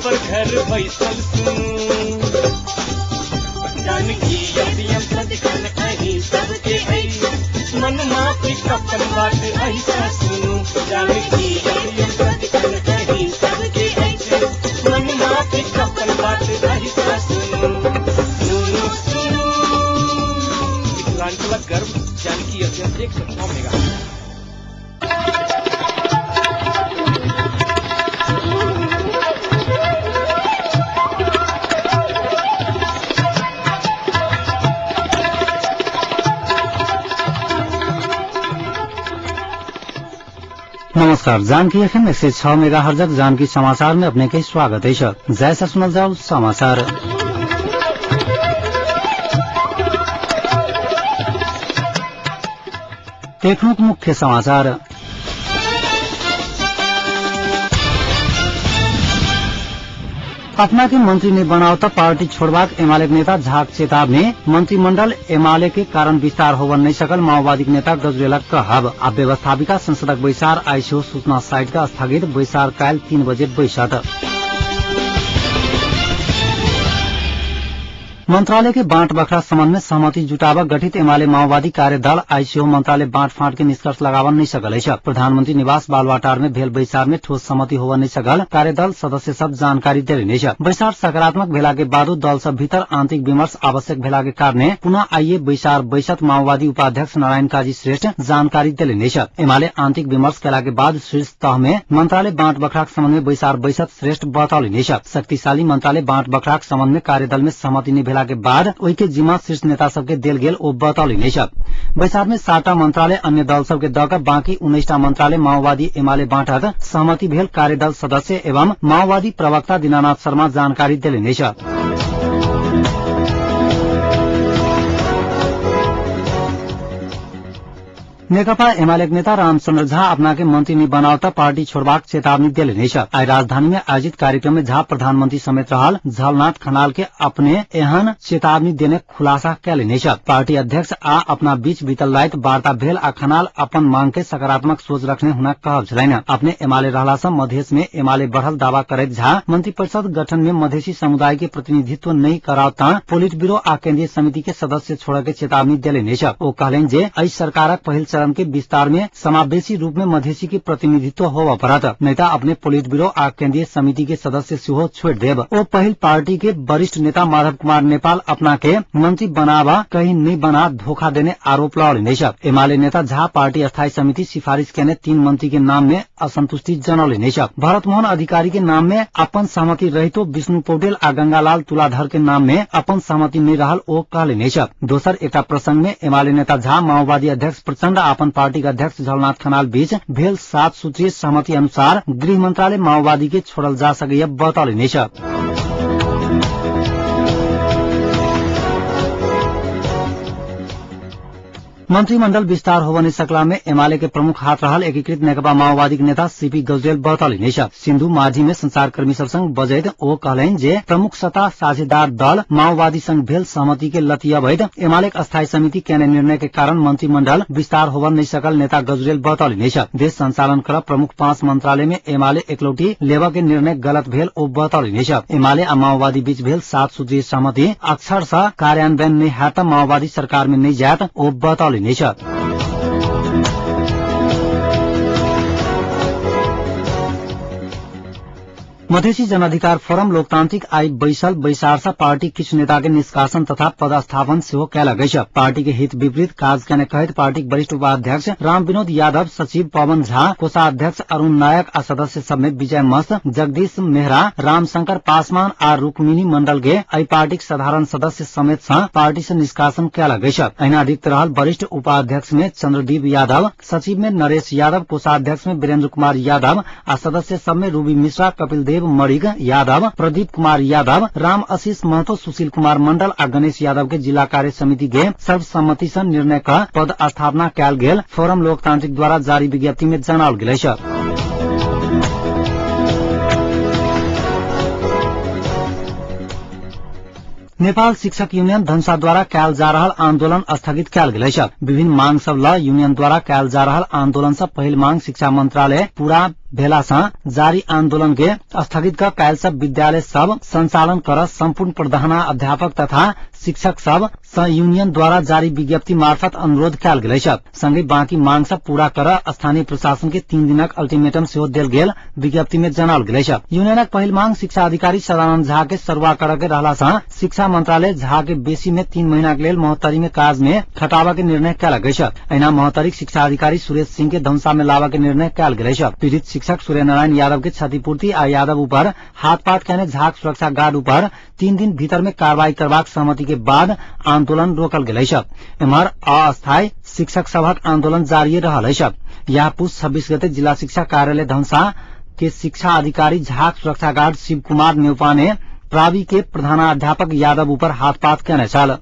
खबर घर बैसल सुनू जानकी यदियम सदकन अही सबके ऐ मन माफी कपन बात ऐसा सुनू जानकी यदियम सदकन अही सबके ऐ मन माफी कपन बात ऐसा सुनू सुनू सुनू मिथिलांचल गर्व जानकी यदियम 106 मेगा नमस्कार। जानकी एफएम 106 मेगाहर्ज जानकी समाचार में अपने के स्वागत है। जैसा सुनल जाओ समाचार। देखनु मुख्य समाचार। अपना के मंत्री ने बनाओ त पार्टी छोड़बाक एमाले नेता झाक चेतावनी मंत्रिमंडल एमाले के कारण विस्तार होवन नहीं सकल माओवादी नेता गजरेला कहब आ व्यवस्थापिका संसदक बैसार आईसीओ सूचना साइट का स्थगित बैसार काल 3 बजे बैसत। मंत्रालय के बांट बखरा संबंध में सहमति जुटावा गठित एमाले माओवादी कार्यदल आईसीओ मंत्रालय बांट फांट के निष्कर्ष लगावन नहीं सकल है। प्रधानमंत्री निवास बालवाटार में भेल बैसार में ठोस सहमति होवन नहीं सकल कार्यदल सदस्य सब जानकारी देले नहीं। बैसार सकारात्मक भेला के बादो दल सब भीतर आंतरिक विमर्श आवश्यक भेला के कारण पुनः आइए बैसार बैसत माओवादी उपाध्यक्ष नारायण काजी श्रेष्ठ जानकारी देले नहीं। एमाले आंतरिक विमर्श केला के बाद शीर्ष तह में मंत्रालय बांट बखरा संबंध में बैसार बैसत श्रेष्ठ बतौले नहीं। शक्तिशाली मंत्रालय बांट बखरा संबंध में कार्यदल में सहमति नहीं भेला के बाद ओई के जिम्मा शीर्ष नेता सबके देल गेल ओ बतौली नहीं। बैसार में 7टा मंत्रालय अन्य दल सबके दक बाँकी 19टा मंत्रालय माओवादी एमाले बाँटत सहमति भेल कार्यदल सदस्य एवं माओवादी प्रवक्ता दीनानाथ शर्मा जानकारी देले नहीं। नेकपा एमाले नेता रामचंद्र झा अपना के मंत्री नहीं बनावता पार्टी छोड़बाक चेतावनी देले नहीं। आज राजधानी में आयोजित कार्यक्रम में झा प्रधानमंत्री समेत रहल झलनाथ खनाल के अपने एहन चेतावनी देने खुलासा कैले नहीं। पार्टी अध्यक्ष आ अपना बीच बीतल रात वार्ता भेल आ खनाल अपन मांग के सकारात्मक सोच रखने हुना कहब छलैन। अपने एमाले रहला से मधेश में एमाले बढ़ल दावा करैत झा मंत्रिपरिषद गठन में मधेसी समुदाय के प्रतिनिधित्व नहीं करावता पोलिट ब्यूरो आ केंद्रीय समिति के सदस्य छोड़ के चेतावनी देले नहीं। वो कहलेन जे एहि सरकारक पहिल चरण के विस्तार में समावेशी रूप में मधेसी के प्रतिनिधित्व होवा पड़त नेता अपने पोलिट ब्यूरो आ केंद्रीय समिति के सदस्य सेहो छोड़ देव। ओ पहिल पार्टी के वरिष्ठ नेता माधव कुमार नेपाल अपना के मंत्री बनावा कहीं नहीं बना धोखा देने आरोप लगौले नहीं। एमाले नेता झा पार्टी स्थायी समिति सिफारिश केने 3 मंत्री के नाम में असंतुष्टि जनौले नहीं। भरत मोहन अधिकारी के नाम में अपन सहमति रहितो विष्णु पौडेल आ गंगालाल तुलाधर के नाम में अपन सहमति नहीं रहल ओ कहले नहीं। दोसर एक प्रसंग में एमाले नेता झा माओवादी अध्यक्ष प्रचंड अपन पार्टी का अध्यक्ष झलनाथ खनाल बीच भेल 7 सूत्रीय सहमति अनुसार गृह मंत्रालय माओवादी के छोड़ल जा सके बतौले नहीं। मंत्रिमंडल विस्तार होवन सकला में एमाले के प्रमुख हाथ रहल एकीकृत नेकपा माओवादी के नेता सीपी गजरेल बतौले नहीं। सिंधु माझी में संचारकर्मी सब संग बजैत ओ कहलेन जे प्रमुख सत्ता साझेदार दल माओवादी संग भेल सहमति के लतियावैत एमाले अस्थायी समिति केने निर्णय के कारण मंत्रिमंडल विस्तार होवन नहीं सकल नेता गजरेल बतौले नहीं। देश संचालन कर प्रमुख 5 मंत्रालय में एमाले एकलौटी लेवा के निर्णय गलत भेल ओ बतौले नहीं। एमाले आ माओवादी बीच भेल 7 सूत्रीय सहमति अक्षरशः कार्यान्वयन नहीं है त माओवादी सरकार में नहीं जात ओ बतौले नहीं। मधेसी जन अधिकार फोरम लोकतांत्रिक आई बैसल बैसारसा पार्टी किछु नेता के निष्कासन तथा पदस्थापन सेहो कैला गई। पार्टी के हित विपरीत काज करने कहित पार्टी वरिष्ठ उपाध्यक्ष राम विनोद यादव, सचिव पवन झा, कोषाध्यक्ष अरुण नायक आ सदस्य सब में विजय मस्त, जगदीश मेहरा, रामशंकर पासवान आ रुक्मिनी मंडल के आई पार्टी साधारण सदस्य समेत पार्टी से निष्कासन कैला गई। अहिना अधिक रहल वरिष्ठ उपाध्यक्ष में चंद्रदीप यादव, सचिव में नरेश यादव, कोषाध्यक्ष में वीरेंद्र कुमार यादव आ सदस्य सब में रूबी मिश्रा, कपिल देव मणिक यादव, प्रदीप कुमार यादव, राम आशीष महतो, सुशील कुमार मंडल आ गणेश यादव के जिला कार्य समिति के सर्वसम्मति से निर्णय का पद स्थापना कैल गेल फोरम लोकतांत्रिक द्वारा जारी विज्ञप्ति में जनाओल गेल। नेपाल शिक्षक यूनियन धनुषा द्वारा कैल जा रहल आंदोलन स्थगित कैल गेल अछि। विभिन्न मांग सब ल यूनियन द्वारा कैल जा रहल आंदोलन से पहिल मांग शिक्षा मंत्रालय पूरा भेला से जारी आंदोलन के स्थगित कर कायल सब विद्यालय सब संचालन कर सम्पूर्ण प्रधानाध्यापक तथा शिक्षक सब यूनियन द्वारा जारी विज्ञप्ति मार्फत अनुरोध कयल गेल अछि। संगे बाँकी मांग सब पूरा कर स्थानीय प्रशासन के 3 दिनक अल्टीमेटम सेहो देल गेल विज्ञप्ति में जनाओल गेल अछि। यूनियनक पहिल मांग शिक्षा अधिकारी सदानंद झा के सरुआ कर के रहला से शिक्षा मंत्रालय झा के बेसी में 3 महीना के लेल महोत्तरी में काज में खटावा के निर्णय कयल गेल अछि। एना महोत्तरी शिक्षा अधिकारी सुरेश सिंह के धनुषा में लावा के निर्णय कयल गेल अछि। पीड़ित शिक्षक सूर्य नारायण यादव के क्षतिपूर्ति आ यादव ऊपर हाथपात कहने झाक सुरक्षा गार्ड ऊपर 3 दिन भीतर में कार्रवाई करबाक सहमति के बाद आंदोलन रोकल गेल अछि। एम्हर अस्थायी शिक्षक सभक आंदोलन जारी रहल अछि। यह पुष 26 गते जिला शिक्षा कार्यालय धनुषा के शिक्षा अधिकारी झाक सुरक्षा गार्ड शिव कुमार नेउपा ने प्रावि के प्रधानाध्यापक यादव ऊपर हाथपात केने छल।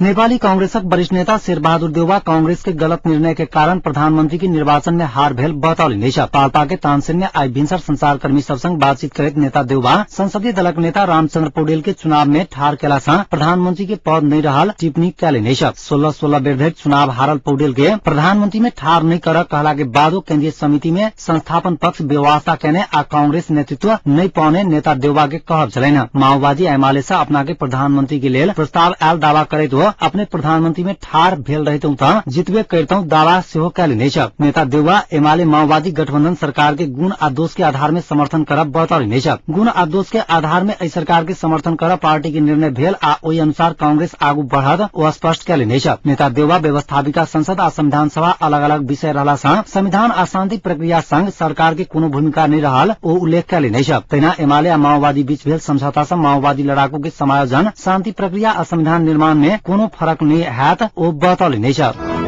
नेपाली कांग्रेसक वरिष्ठ नेता शेरबहादुर देउवा कांग्रेस के गलत निर्णय के कारण प्रधानमंत्री के निर्वाचन में हार भेल बतौलनि अछि। पाल्पा के तानसेन ने आई भिनसर संचारकर्मी सब संग बातचीत करैत नेता देउवा संसदीय दलक नेता रामचंद्र पौडेल के चुनाव में ठार केला से प्रधानमंत्री के पद नहीं रहल टिप्पणी कयलनि अछि। 16 बेर धरि चुनाव हारल पौडेल के प्रधानमंत्री में ठार नहीं कर कहला के बादो केंद्रीय समिति में संस्थापन पक्ष व्यवस्था केने आ कांग्रेस नेतृत्व नहीं पाउने नेता देउवा के कहब छलैन। माओवादी एमाले से अपना के प्रधानमंत्री के लेल प्रस्ताव आयल दावा करैत हो अपने प्रधानमंत्री में ठार भेल रहितौं त जितबे करितौं दावा सेहो कयलनि अछि। नेता देउवा एमाले माओवादी गठबंधन सरकार के गुण आ दोष के आधार में समर्थन करब बतौलनि अछि। गुण आ दोष के आधार में एहि सरकार के समर्थन करब पार्टी के निर्णय भेल आ ओहि अनुसार कांग्रेस आगू बढ़त ओ स्पष्ट कयलनि अछि। नेता देउवा व्यवस्थापिका संसद आ संविधान सभा अलग अलग विषय रहला से संविधान आ शांति प्रक्रिया संग सरकार के कोनो भूमिका नहीं रहल ओ उल्लेख कयलनि अछि। तहिना एमाले आ माओवादी बीच भेल समझौता से माओवादी लड़ाकू के समायोजन शांति प्रक्रिया आ संविधान निर्माण में कोनो फरक नहीं हैत ओ बतौलनि अछि।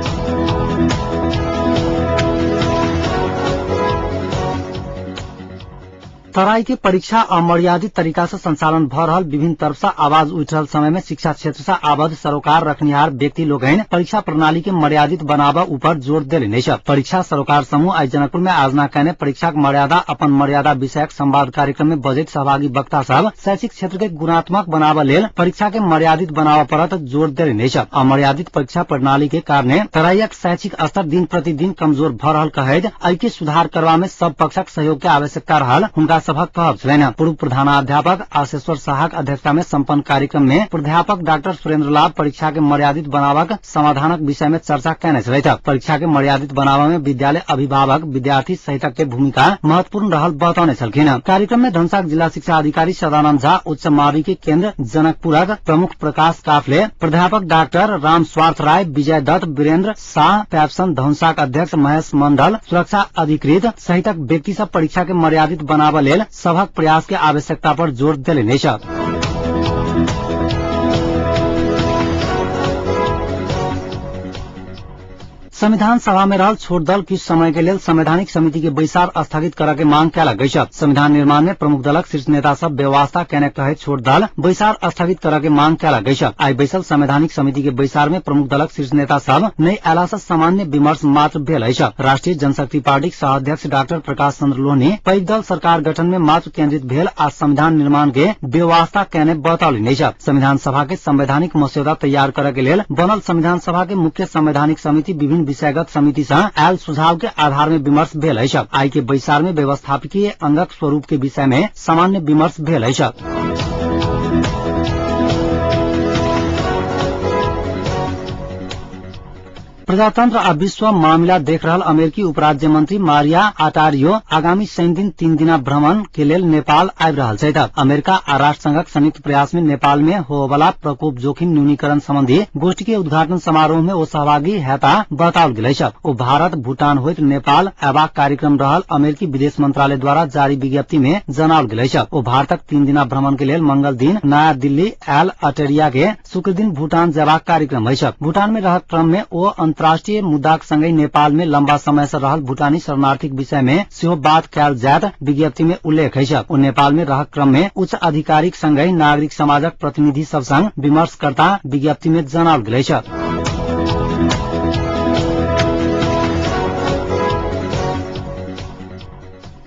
तराई के परीक्षा अमर्यादित तरीका से संचालन भ रहल विभिन्न तरफ से आवाज उठ रहल समय में शिक्षा क्षेत्र से आबद्ध सरोकार रखनिहार व्यक्ति लोगन परीक्षा प्रणाली के मर्यादित बनाबा ऊपर जोर देलनि अछि। परीक्षा सरोकार समूह आई जनकपुर में आयोजना कयने परीक्षा के मर्यादा अपन मर्यादा विषयक संवाद कार्यक्रम में बजैत सहभागी वक्ता सब शैक्षिक क्षेत्र के गुणात्मक बनाबा लेल परीक्षा के मर्यादित बनाबा पर जोर देलनि अछि। अमर्यादित परीक्षा प्रणाली के कारणे तराईक शैक्षिक स्तर दिन प्रतिदिन कमजोर भ रहल कहैत एहि के सुधार करबा में सब पक्षक सहयोग के आवश्यकता रहल हुनका सभक कहब छलैन। पूर्व प्रधानाध्यापक आशेश्वर शाहक अध्यक्षता में संपन्न कार्यक्रम में प्राध्यापक डॉक्टर सुरेंद्र लाल परीक्षा के मर्यादित बनाबाक समाधानक विषय में चर्चा कयने छलैथ। परीक्षा के मर्यादित बनाबा में विद्यालय अभिभावक विद्यार्थी सहितक के भूमिका महत्वपूर्ण रहल बतौने छलखिन। कार्यक्रम में धनुषाक जिला शिक्षा अधिकारी सदानंद झा, उच्च माध्यमिक केंद्र जनकपुरक प्रमुख प्रकाश काफले, प्राध्यापक डॉक्टर राम स्वार्थ राय, विजय दत्त, वीरेंद्र शाह, पैप्सन धनुषाक अध्यक्ष महेश मंडल, सुरक्षा अधिकृत सहितक व्यक्ति सब परीक्षा के मर्यादित बनाबा लेल सभक प्रयास के आवश्यकता पर जोर देलनि अछि। संविधान सभा में रहल छोट दल किछु समय के लेल संवैधानिक समिति के बैसार स्थगित करय के मांग कयल गेल अछि। संविधान निर्माण में प्रमुख दलक शीर्ष नेता सब व्यवस्था केने कहैत छोट दल बैसार स्थगित करय के मांग कयल गेल अछि। आई बैसल संवैधानिक समिति के बैसार में प्रमुख दलक शीर्ष नेता सब नहीं अयला से सामान्य विमर्श मात्र भेल अछि। राष्ट्रीय जनशक्ति पार्टीक सह अध्यक्ष डॉक्टर प्रकाश चंद्र लोहनी पैघ दल सरकार गठन में मात्र केंद्रित भेल आ संविधान निर्माण के व्यवस्था केने बतौलनि अछि। संविधान सभा के संवैधानिक मस्यौदा तैयार करय के लेल बनल संविधान सभा के मुख्य संवैधानिक समिति विभिन्न विषयगत समिति से आयल सुझाव के आधार में विमर्श भेल अछि। आई के बैसार में व्यवस्थापकीय अंगक स्वरूप के विषय में सामान्य विमर्श भेल अछि। प्रजातंत्र आ विश्व मामिला देख रहल अमेरिकी उपराज्य मंत्री मारिया आटारियो आगामी शनि दिन 3 दिना भ्रमण के लेल नेपाल आबि रहल छथि। अमेरिका आ राष्ट्र संघक संयुक्त प्रयास में नेपाल में होबला प्रकोप जोखिम न्यूनीकरण संबंधी गोष्ठी के उद्घाटन समारोह में ओ सहभागी हेता बताओल गेल अछि। ओ भारत भूटान होइत नेपाल अयबाक कार्यक्रम रहल अमेरिकी विदेश मंत्रालय द्वारा जारी विज्ञप्ति में जनाओल गेल अछि। ओ भारतक 3 दिना भ्रमण के लेल मंगल दिन नया दिल्ली आयल अटेरिया के शुक्र दिन भूटान जयबाक कार्यक्रम अछि। भूटान में रहक क्रम में ओ अंतर्राष्ट्रीय मुद्दाक संगे नेपाल में लंबा समय से रहल भूटानी शरणार्थीक विषय में सेहो बात कयल जायत विज्ञप्ति में उल्लेख अछि। ओ नेपाल में रहक क्रम में उच्च अधिकारीक संगे नागरिक समाजक प्रतिनिधि सब संग विमर्श करता विज्ञप्ति में जनाओल गेल अछि।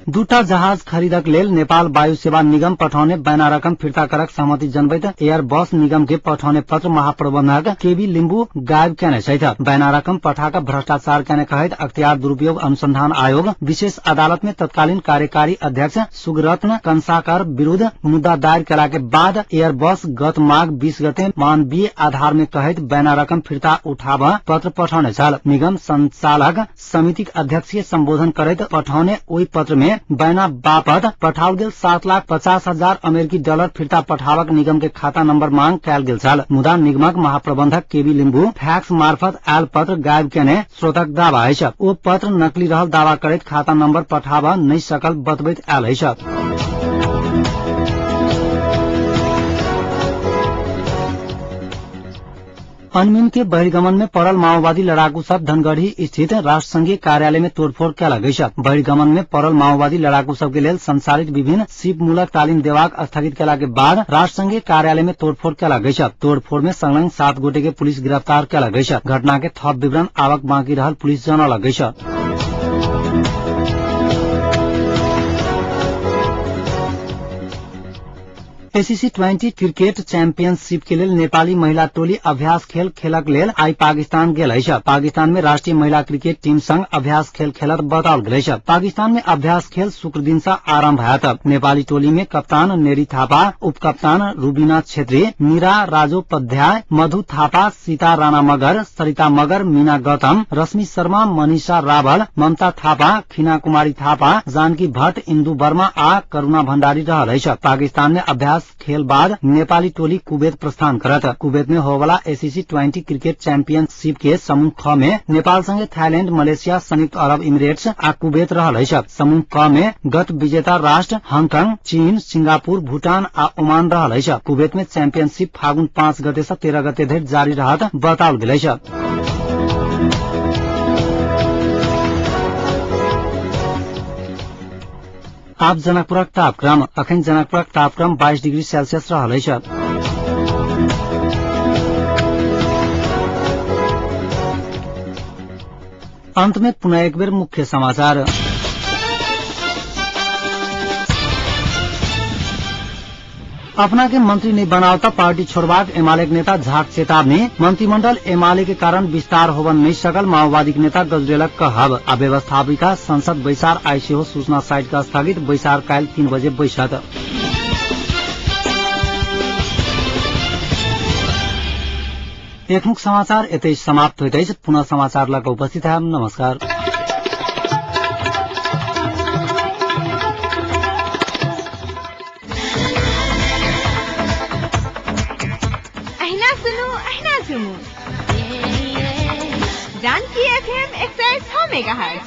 दूटा जहाज खरीदक लेल नेपाल वायु सेवा निगम पठाउने बैना रकम फिर्ता करक सहमति जनबैत एयर बस निगम के पठाउने पत्र महाप्रबंधक केबी लिम्बू गायब केने छैथ। बैना रकम पठाक भ्रष्टाचार केने कहैत अख्तियार दुरुपयोग अनुसंधान आयोग विशेष अदालत में तत्कालीन कार्यकारी अध्यक्ष सुगरत्न कंसाकर विरूद्ध मुद्दा दायर केला के बाद एयर बस गत माघ 20 गते मानवीय आधार में कहैत बैना रकम फिर्ता उठाव पत्र पठाउने छल। निगम संचालक समितिक अध्यक्षीय संबोधन करैत पठाउने ओई पत्र में बैना बापत पठाओल गेल 7,50,000 अमेरिकी डॉलर फिर्ता पठावक निगम के खाता नंबर मांग कैल गेल छल। मुदा निगमक महाप्रबंधक केबी लिम्बू फैक्स मार्फत आयल पत्र गायब केने स्रोतक दावा अछि। ओ पत्र नकली रहल दावा करैत खाता नंबर पठावा नहीं सकल बतबैत आयल अछि। अनमिन के बहिर्गमन में पड़ल माओवादी लड़ाकू सब धनगढ़ी स्थित राष्ट्र संघीय कार्यालय में तोड़फोड़ कैला गई। बहिर्गमन में पड़ल माओवादी लड़ाकू सब के लेल संचालित विभिन्न सीप मूलक तालीम देवाक स्थगित केला के बाद राष्ट्र संघीय कार्यालय में तोड़फोड़ कैला गई। तोड़फोड़ में संलग्न 7 गोटे के पुलिस गिरफ्तार कैला गई। घटना के थप विवरण आवक बाँकी रहल पुलिस जनौलक गई। एसीसी 20 क्रिकेट चैंपियनशिप के लेल नेपाली महिला टोली अभ्यास खेल खेलक लेल आई पाकिस्तान गेल अछि। पाकिस्तान में राष्ट्रीय महिला क्रिकेट टीम संग अभ्यास खेल खेलत बताओल गेल अछि। पाकिस्तान में अभ्यास खेल शुक्र दिन से आरंभ होयत। नेपाली टोली में कप्तान नेरी थापा, उप कप्तान रूबीना छेत्री, मीरा राजोपाध्याय, मधु थापा, सीता राणा मगर, सरिता मगर, मीना गौतम, रश्मि शर्मा, मनीषा रावल, ममता थापा, खीना कुमारी थापा, जानकी भट्ट, इंदु वर्मा आ करुणा भण्डारी रहल अछि। पाकिस्तान में अभ्यास खेल बाद नेपाली टोली कुवैत प्रस्थान करत। कुवैत में होवाला एसीसी 20 क्रिकेट चैंपियनशिप के समूह ख में नेपाल संगे थाईलैंड, मलेशिया, संयुक्त अरब इमिरेट्स आ कुवैत रहल अछि। समूह क में गत विजेता राष्ट्र हांगकांग, चीन, सिंगापुर, भूटान आ ओमान रहल अछि। कुवैत में चैंपियनशिप फागुन 5 गते से 13 गते धरि जारी रहत बताओल गेल अछि। आप जनकपुरक तापक्रम अखन जनकपुरक तापक्रम 22 डिग्री सेल्सियस रहल अछि। अंत में पुनः एक बेर मुख्य समाचार। अपना के मंत्री नहीं बनावता पार्टी छोड़बाक एमालेक नेता झाक चेतावनी। मंत्रिमंडल एमाले के कारण विस्तार होवन नहीं सकल माओवादी के नेता गजरेलक कहब। अव्यवस्थापिका संसद बैसार आई सेहो सूचना साइट का स्थगित। बैसार काल्हि 3 बजे बैसत। एकमुख समाचार एतै समाप्त होइत अछि। पुनः समाचार लग उपस्थित है। नमस्कार। Janaki FM 106 megahertz.